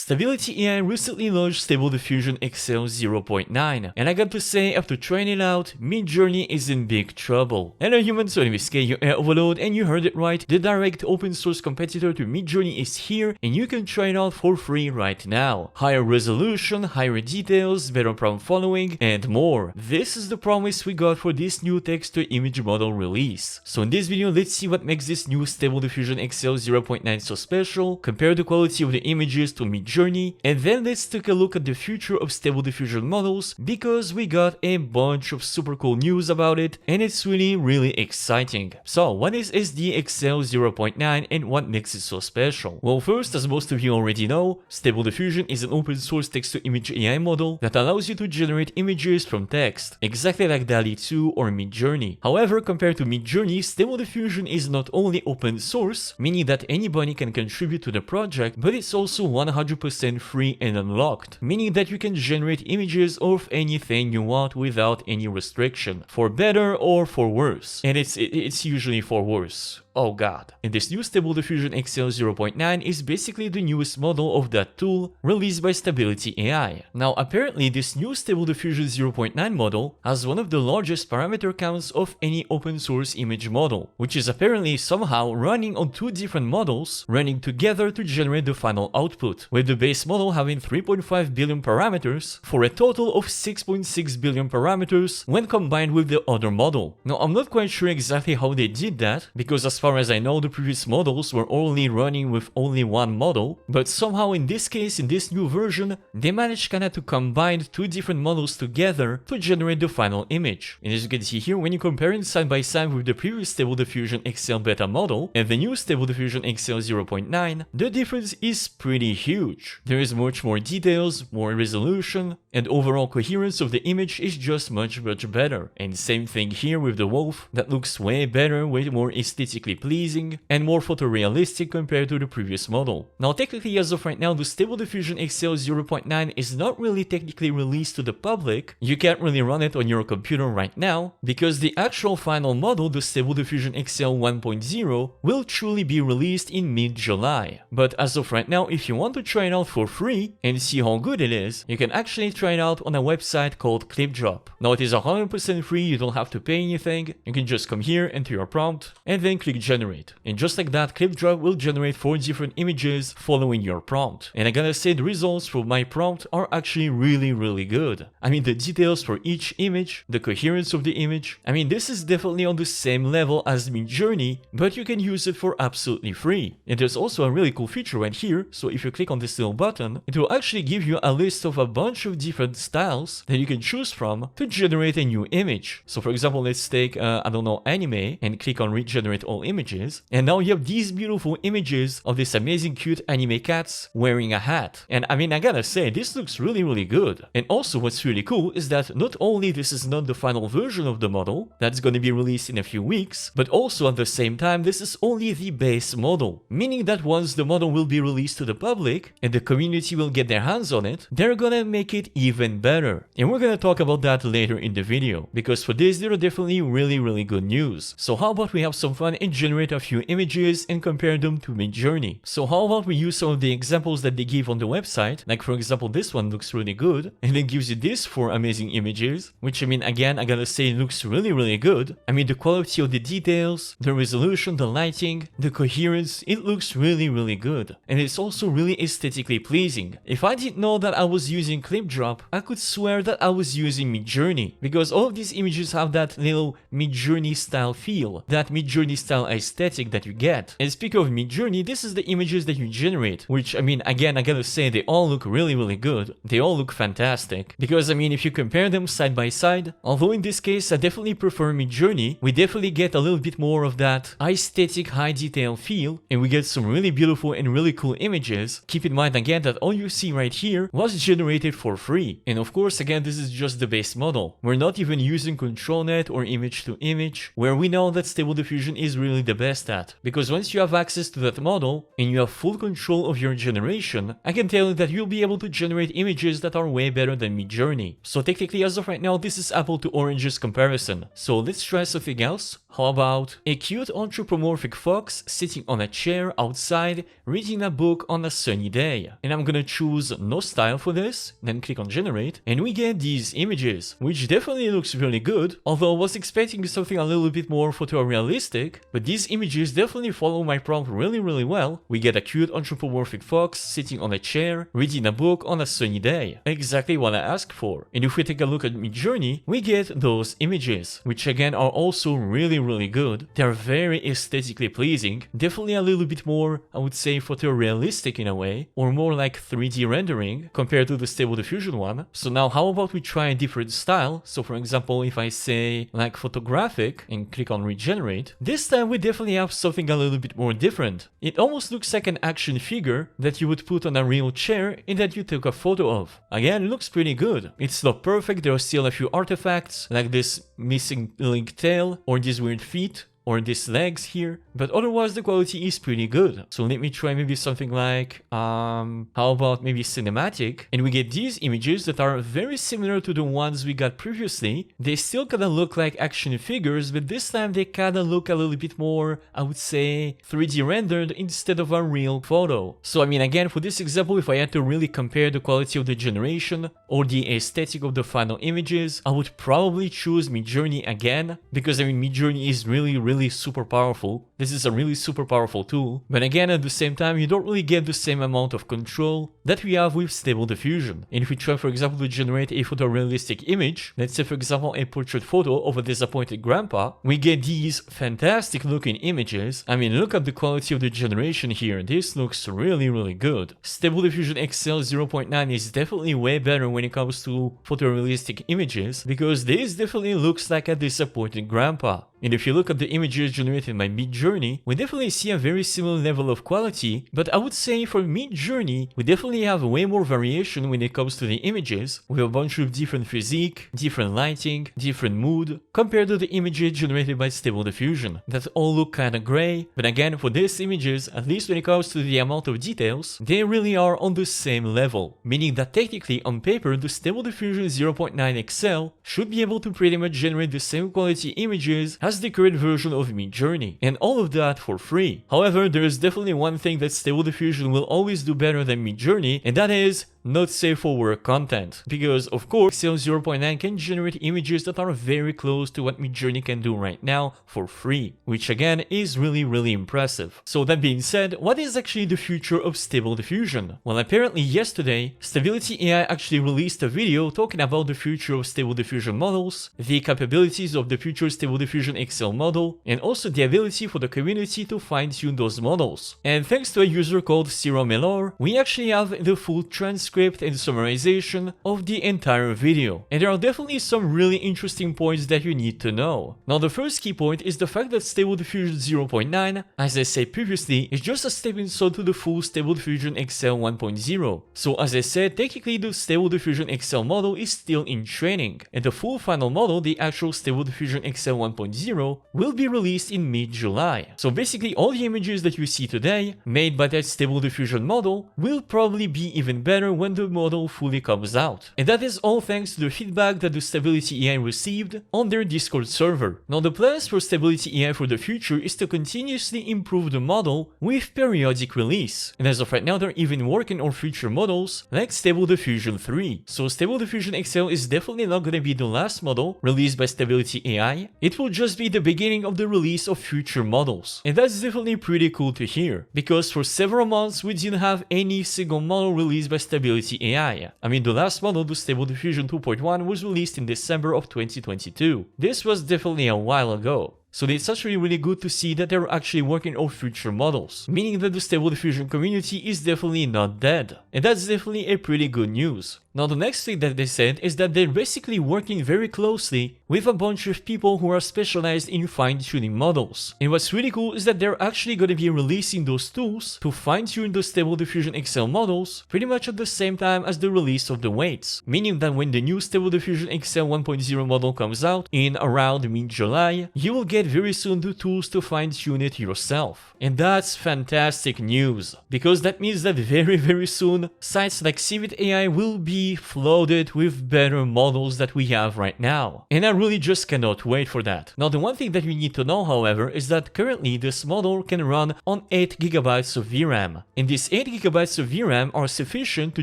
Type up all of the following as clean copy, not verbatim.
Stability AI recently launched Stable Diffusion XL 0.9, and I got to say, after trying it out, Midjourney is in big trouble. Hello humans, so in this case, you air overload, and you heard it right, the direct open source competitor to Midjourney is here, and you can try it out for free right now. Higher resolution, higher details, better prompt following, and more. This is the promise we got for this new text-to-image model release. So in this video, let's see what makes this new Stable Diffusion XL 0.9 so special, compare the quality of the images to Midjourney, and then let's take a look at the future of Stable Diffusion models, because we got a bunch of super cool news about it, and it's really exciting. So what is SDXL 0.9 and what makes it so special? Well, first, as most of you already know, Stable Diffusion is an open source text-to-image AI model that allows you to generate images from text, exactly like DALL-E 2 or Midjourney. However, compared to Midjourney, Stable Diffusion is not only open source, meaning that anybody can contribute to the project, but it's also 100% free and unlocked, meaning that you can generate images of anything you want without any restriction, for better or for worse. And it's usually for worse. Oh god. And this new Stable Diffusion XL 0.9 is basically the newest model of that tool released by Stability AI. Now apparently this new Stable Diffusion 0.9 model has one of the largest parameter counts of any open source image model, which is apparently somehow running on two different models running together to generate the final output, with the base model having 3.5 billion parameters for a total of 6.6 billion parameters when combined with the other model. Now I'm not quite sure exactly how they did that, because as far as I know, the previous models were only running with only one model, but somehow in this case, in this new version, they managed kinda to combine two different models together to generate the final image. And as you can see here, when you compare it side by side with the previous Stable Diffusion XL beta model and the new Stable Diffusion XL 0.9, the difference is pretty huge. There is much more details, more resolution, and overall coherence of the image is just much better. And same thing here with the wolf, that looks way better, way more aesthetically pleasing, and more photorealistic compared to the previous model. Now technically as of right now, the Stable Diffusion XL 0.9 is not really technically released to the public. You can't really run it on your computer right now, because the actual final model, the Stable Diffusion XL 1.0, will truly be released in mid-July. But as of right now, if you want to try it out for free and see how good it is, you can actually try it out on a website called Clipdrop. Now it is 100% free, you don't have to pay anything, you can just come here, enter your prompt, and then click generate. And just like that, Clipdrop will generate 4 different images following your prompt. And I gotta say, the results from my prompt are actually really good. I mean, the details for each image, the coherence of the image, I mean, this is definitely on the same level as Midjourney, but you can use it for absolutely free. And there's also a really cool feature right here, so if you click on this little button, it will actually give you a list of a bunch of different styles that you can choose from to generate a new image. So for example, let's take, I don't know, anime, and click on regenerate all images, and now you have these beautiful images of this amazing cute anime cats wearing a hat. And I mean, I gotta say, this looks really good. And also what's really cool is that not only this is not the final version of the model that's gonna be released in a few weeks, but also at the same time this is only the base model, meaning that once the model will be released to the public and the community will get their hands on it, they're gonna make it even better. And we're gonna talk about that later in the video, because for this there are definitely really good news. So how about we have some fun and generate a few images and compare them to Midjourney. So how about we use some of the examples that they give on the website, like for example this one looks really good, and then gives you these 4 amazing images, which I mean again I gotta say looks really good. I mean the quality of the details, the resolution, the lighting, the coherence, it looks really good. And it's also really aesthetically pleasing. If I didn't know that I was using Clipdrop, I could swear that I was using Midjourney, because all of these images have that little Midjourney style feel, that Midjourney style aesthetic that you get. And speaking of Midjourney, this is the images that you generate, which I mean again I gotta say they all look really good. They all look fantastic, because I mean if you compare them side by side, although in this case I definitely prefer Midjourney, we definitely get a little bit more of that aesthetic high detail feel, and we get some really beautiful and really cool images. Keep in mind again that all you see right here was generated for free, and of course again this is just the base model. We're not even using ControlNet or image to image, where we know that Stable Diffusion is really the best at, because once you have access to that model and you have full control of your generation, I can tell you that you'll be able to generate images that are way better than Midjourney. So technically as of right now this is apple to oranges comparison. So let's try something else. How about a cute anthropomorphic fox sitting on a chair outside reading a book on a sunny day? day. And I'm gonna choose no style for this, then click on generate, and we get these images, which definitely looks really good, although I was expecting something a little bit more photorealistic, but these images definitely follow my prompt really well. We get a cute anthropomorphic fox sitting on a chair, reading a book on a sunny day. Exactly what I asked for. And if we take a look at Midjourney, we get those images, which again are also really good. They're very aesthetically pleasing, definitely a little bit more, I would say, photorealistic in a way, or more like 3D rendering compared to the Stable Diffusion one. So now how about we try a different style? So for example, if I say like photographic and click on regenerate, this time we definitely have something a little bit more different. It almost looks like an action figure that you would put on a real chair and that you took a photo of. Again, it looks pretty good. It's not perfect, there are still a few artifacts like this missing link tail or these weird feet or these legs here, but otherwise the quality is pretty good. So let me try maybe something like, how about maybe cinematic, and we get these images that are very similar to the ones we got previously. They still kinda look like action figures, but this time they kinda look a little bit more, I would say, 3D rendered instead of a real photo. So I mean, again, for this example, if I had to really compare the quality of the generation or the aesthetic of the final images, I would probably choose Midjourney again, because I mean, Midjourney is really super powerful. This is a really super powerful tool, but again, at the same time, you don't really get the same amount of control that we have with Stable Diffusion. And if we try, for example, to generate a photorealistic image, let's say for example a portrait photo of a disappointed grandpa, we get these fantastic looking images. I mean, look at the quality of the generation here. This looks really good. Stable Diffusion XL 0.9 is definitely way better when it comes to photorealistic images, because this definitely looks like a disappointed grandpa. And if you look at the images generated by Midjourney, we definitely see a very similar level of quality, but I would say for Midjourney, we definitely have way more variation when it comes to the images, with a bunch of different physique, different lighting, different mood, compared to the images generated by Stable Diffusion, that all look kinda grey, but again, for these images, at least when it comes to the amount of details, they really are on the same level, meaning that technically on paper, the Stable Diffusion 0.9 XL should be able to pretty much generate the same quality images as the current version of Midjourney, and all of that for free. However, there is definitely one thing that Stable Diffusion will always do better than Midjourney, and that is not safe for work content, because of course XL 0.9 can generate images that are very close to what Midjourney can do right now for free, which again is really impressive. So that being said, what is actually the future of Stable Diffusion? Well, apparently yesterday, Stability AI actually released a video talking about the future of Stable Diffusion models, the capabilities of the future Stable Diffusion XL model, and also the ability for the community to fine-tune those models. And thanks to a user called Ciro Melor, we actually have the full transcript and summarization of the entire video. And there are definitely some really interesting points that you need to know. Now, the first key point is the fact that Stable Diffusion 0.9, as I said previously, is just a stepping stone to the full Stable Diffusion XL 1.0. So as I said, technically the Stable Diffusion XL model is still in training, and the full final model, the actual Stable Diffusion XL 1.0, will be released in mid-July. So basically all the images that you see today, made by that Stable Diffusion model, will probably be even better when the model fully comes out. And that is all thanks to the feedback that the Stability AI received on their Discord server. Now, the plans for Stability AI for the future is to continuously improve the model with periodic release. And as of right now, they're even working on future models like Stable Diffusion 3. So Stable Diffusion XL is definitely not gonna be the last model released by Stability AI. It will just be the beginning of the release of future models. And that's definitely pretty cool to hear, because for several months we didn't have any single model released by Stability AI. I mean, the last model, the Stable Diffusion 2.1, was released in December of 2022. This was definitely a while ago. So it's actually really good to see that they're actually working on future models, meaning that the Stable Diffusion community is definitely not dead. And that's definitely a pretty good news. Now, the next thing that they said is that they're basically working very closely with a bunch of people who are specialized in fine-tuning models. And what's really cool is that they're actually going to be releasing those tools to fine-tune the Stable Diffusion XL models pretty much at the same time as the release of the weights, meaning that when the new Stable Diffusion XL 1.0 model comes out in around mid-July, you will get very soon the tools to fine-tune it yourself. And that's fantastic news, because that means that very soon sites like Civit AI will be be flooded with better models that we have right now. And I really just cannot wait for that. Now, the one thing that you need to know, however, is that currently this model can run on 8 GB of VRAM. And these 8 GB of VRAM are sufficient to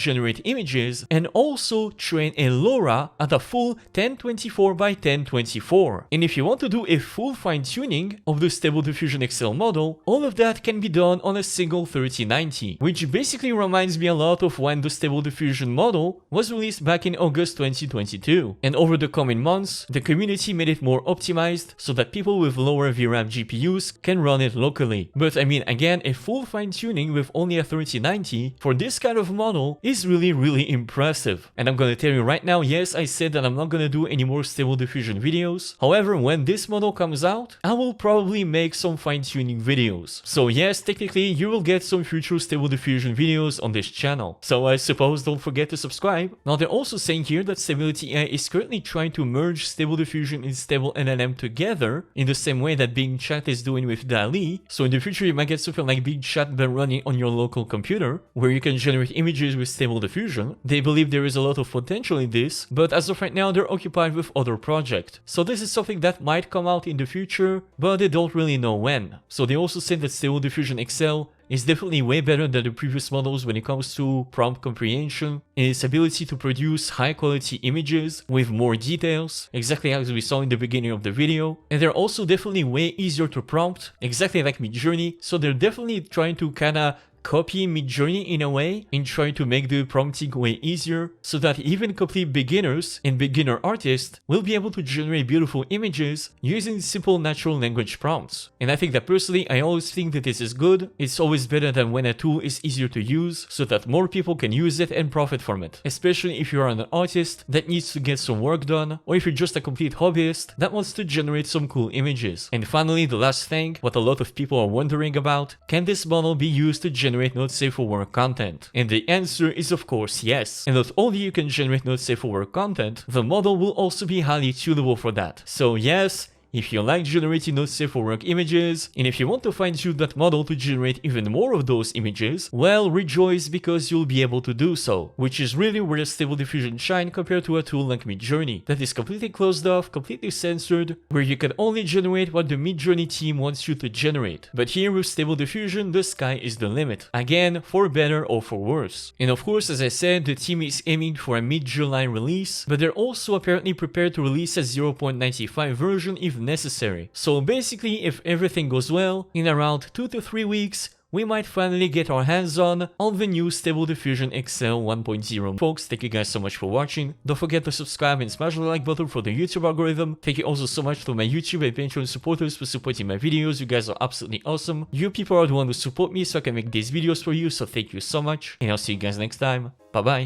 generate images and also train a LoRa at a full 1024 by 1024. And if you want to do a full fine-tuning of the Stable Diffusion XL model, all of that can be done on a single 3090, which basically reminds me a lot of when the Stable Diffusion model was released back in August 2022. And over the coming months, the community made it more optimized so that people with lower VRAM GPUs can run it locally. But I mean, again, a full fine-tuning with only a 3090 for this kind of model is really impressive. And I'm gonna tell you right now, yes, I said that I'm not gonna do any more Stable Diffusion videos. However, when this model comes out, I will probably make some fine-tuning videos. So yes, technically, you will get some future Stable Diffusion videos on this channel. So I suppose don't forget to subscribe. Now, they're also saying here that Stability AI is currently trying to merge Stable Diffusion and Stable NLM together in the same way that Bing Chat is doing with DALL-E. So in the future, you might get something like Bing Chat but running on your local computer, where you can generate images with Stable Diffusion. They believe there is a lot of potential in this, but as of right now, they're occupied with other projects. So this is something that might come out in the future, but they don't really know when. So they also said that Stable Diffusion XL is definitely way better than the previous models when it comes to prompt comprehension and its ability to produce high quality images with more details, exactly as we saw in the beginning of the video. And they're also definitely way easier to prompt, exactly like Midjourney. So they're definitely trying to kinda copy Midjourney in a way and try to make the prompting way easier so that even complete beginners and beginner artists will be able to generate beautiful images using simple natural language prompts. And I think that personally, I always think that this is good. It's always better than when a tool is easier to use so that more people can use it and profit from it. Especially if you're an artist that needs to get some work done, or if you're just a complete hobbyist that wants to generate some cool images. And finally, the last thing, what a lot of people are wondering about, can this model be used to generate not safe for work content? And the answer is of course yes. And not only you can generate not safe for work content, the model will also be highly tunable for that. So yes, if you like generating not safe for work images, and if you want to fine-tune that model to generate even more of those images, well, rejoice because you'll be able to do so, which is really where Stable Diffusion shine compared to a tool like Midjourney, that is completely closed off, completely censored, where you can only generate what the Midjourney team wants you to generate. But here with Stable Diffusion, the sky is the limit. Again, for better or for worse. And of course, as I said, the team is aiming for a mid-July release, but they're also apparently prepared to release a 0.95 version if necessary. So basically, if everything goes well, in around 2 to 3 weeks, we might finally get our hands on the new Stable Diffusion XL 1.0. Folks, thank you guys so much for watching. Don't forget to subscribe and smash the like button for the YouTube algorithm. Thank you also so much to my YouTube and Patreon supporters for supporting my videos. You guys are absolutely awesome. You people are the ones who support me so I can make these videos for you, so thank you so much. And I'll see you guys next time. Bye bye.